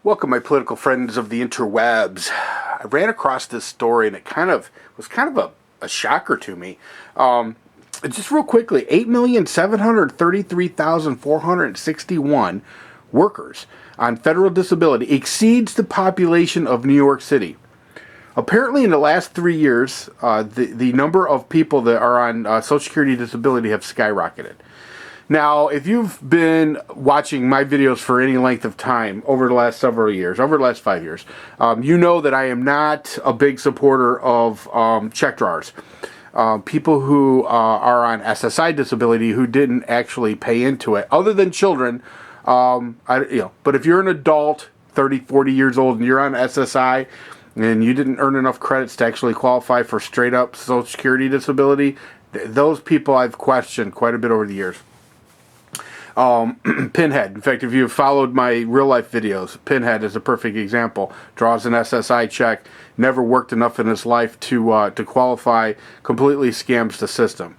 Welcome, my political friends of the interwebs. I ran across this story, and it was a shocker to me. Just real quickly, 8,733,461 workers on federal disability exceeds the population of New York City. Apparently, in the last 3 years, the number of people that are on Social Security disability have skyrocketed. Now, if you've been watching my videos for any length of time over the last several years, over the last 5 years, you know that I am not a big supporter of check drawers. People who are on SSI disability who didn't actually pay into it, other than children. But if you're an adult, 30, 40 years old, and you're on SSI, and you didn't earn enough credits to actually qualify for straight up Social Security disability, those people I've questioned quite a bit over the years. Pinhead. In fact, if you've followed my real life videos, Pinhead is a perfect example. Draws an SSI check, never worked enough in his life to qualify, completely scams the system.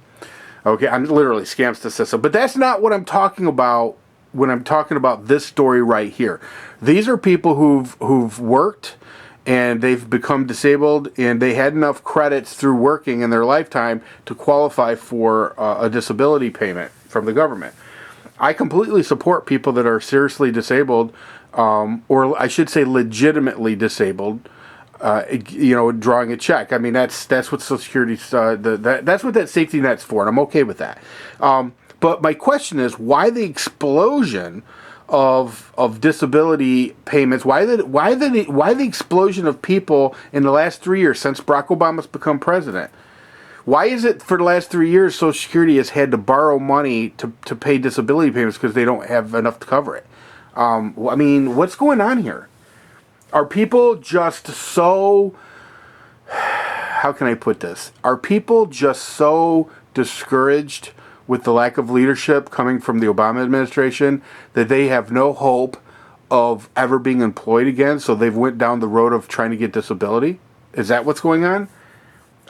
Okay, I'm literally scams the system. But that's not what I'm talking about when I'm talking about this story right here. These are people who've worked and they've become disabled, and they had enough credits through working in their lifetime to qualify for a disability payment from the government. I completely support people that are seriously disabled, or I should say legitimately disabled, drawing a check. I mean, that's what Social Security, that's what that safety net's for, and I'm okay with that. But my question is, why the explosion of disability payments? Why the explosion of people in the last 3 years since Barack Obama's become president? Why is it for the last 3 years Social Security has had to borrow money to pay disability payments because they don't have enough to cover it? I mean, what's going on here? Are people just so... How can I put this? Are people just so discouraged with the lack of leadership coming from the Obama administration that they have no hope of ever being employed again, so they've went down the road of trying to get disability? Is that what's going on?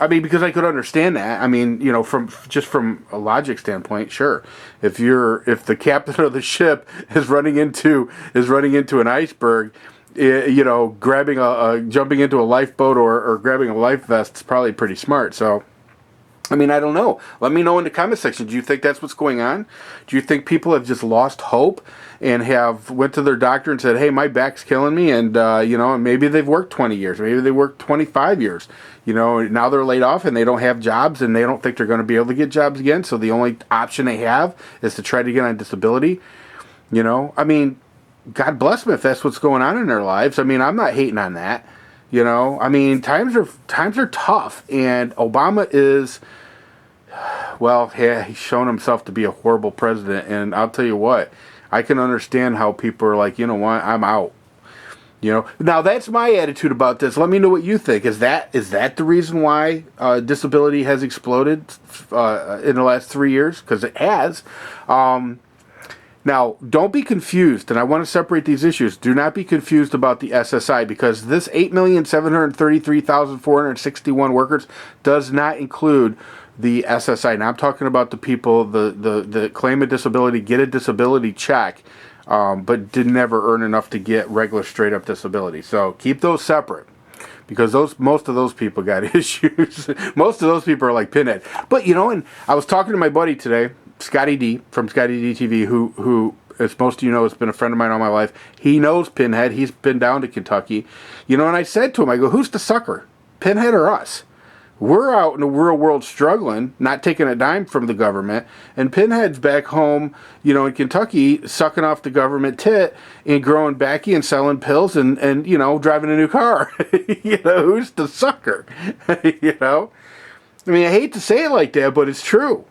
I mean, because I could understand that. I mean, from a logic standpoint, sure. If the captain of the ship is running into an iceberg, jumping into a lifeboat or grabbing a life vest is probably pretty smart. So, I mean, I don't know. Let me know in the comment section. Do you think that's what's going on? Do you think people have just lost hope and have went to their doctor and said, "Hey, my back's killing me," and maybe they've worked 20 years, maybe they worked 25 years. Now they're laid off and they don't have jobs and they don't think they're going to be able to get jobs again. So the only option they have is to try to get on disability. I mean, God bless them if that's what's going on in their lives. I mean, I'm not hating on that. I mean, times are tough, and Obama is, well, yeah, he's shown himself to be a horrible president. And I'll tell you what, I can understand how people are like, you know what, I'm out. Now that's my attitude about this. Let me know what you think. Is that the reason why disability has exploded in the last 3 years? Because it has. Now, don't be confused, and I want to separate these issues. Do not be confused about the SSI, because this 8,733,461 workers does not include the SSI. Now, I'm talking about the people that claim a disability, get a disability check, but did never earn enough to get regular straight up disability. So keep those separate, because most of those people got issues. Most of those people are like Pinhead. But and I was talking to my buddy today, Scotty D from Scotty D TV, who, as most of you know, has been a friend of mine all my life. He knows Pinhead. He's been down to Kentucky. And I said to him, I go, who's the sucker, Pinhead or us? We're out in the real world struggling, not taking a dime from the government, and Pinhead's back home, in Kentucky, sucking off the government tit and growing backy and selling pills and driving a new car. Who's the sucker? I mean, I hate to say it like that, but it's true.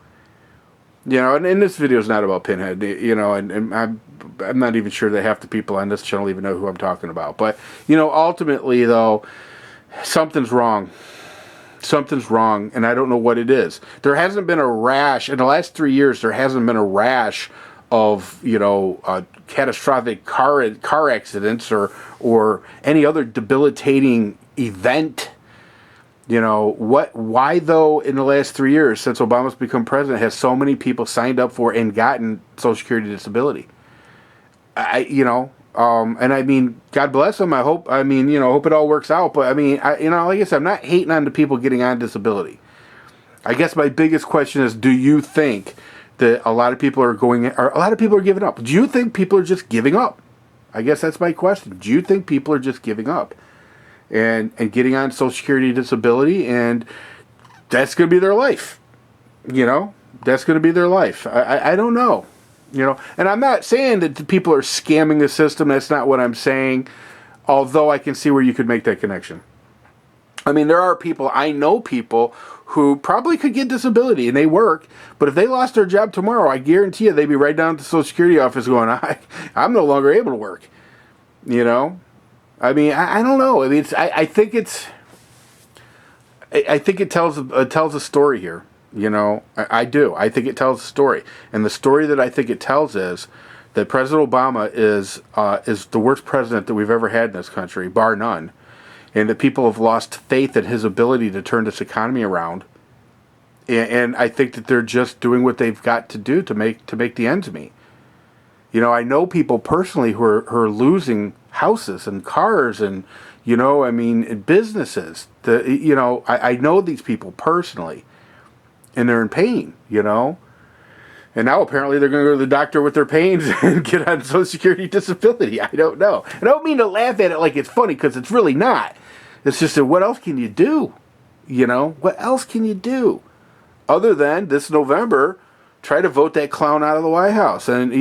And this video is not about Pinhead, and I'm not even sure that half the people on this channel even know who I'm talking about. But, ultimately, though, something's wrong. Something's wrong, and I don't know what it is. There hasn't been a rash in the last 3 years. There hasn't been a rash of catastrophic car accidents or any other debilitating event. Why though in the last 3 years since Obama's become president has so many people signed up for and gotten Social Security disability? And I mean, God bless them. I hope, hope it all works out. But I mean, like I said, I'm not hating on the people getting on disability. I guess my biggest question is, do you think that a lot of people are giving up? Do you think people are just giving up? I guess that's my question. Do you think people are just giving up and getting on Social Security disability, and that's going to be their life? That's going to be their life. I don't know. And I'm not saying that the people are scamming the system. That's not what I'm saying. Although I can see where you could make that connection. I mean, I know people who probably could get disability and they work, but if they lost their job tomorrow, I guarantee you they'd be right down at the Social Security office going, I'm no longer able to work. I mean, I don't know. I mean, I think it tells a story here. I do. I think it tells a story, and the story that I think it tells is that President Obama is the worst president that we've ever had in this country, bar none, and that people have lost faith in his ability to turn this economy around. And I think that they're just doing what they've got to do to make the ends meet. I know people personally who are losing houses and cars and and businesses. I know these people personally. And they're in pain, And now apparently they're going to go to the doctor with their pains and get on Social Security disability. I don't know. I don't mean to laugh at it like it's funny, because it's really not. It's just that what else can you do? What else can you do? Other than this November, try to vote that clown out of the White House. And,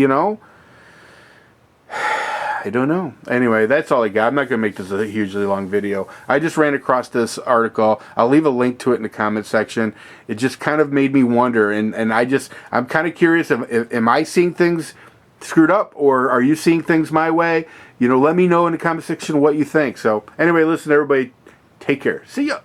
I don't know. Anyway, that's all I got. I'm not going to make this a hugely long video. I just ran across this article. I'll leave a link to it in the comment section. It just kind of made me wonder, and I'm kind of curious, am I seeing things screwed up, or are you seeing things my way? Let me know in the comment section what you think. So anyway, listen, everybody, take care. See ya.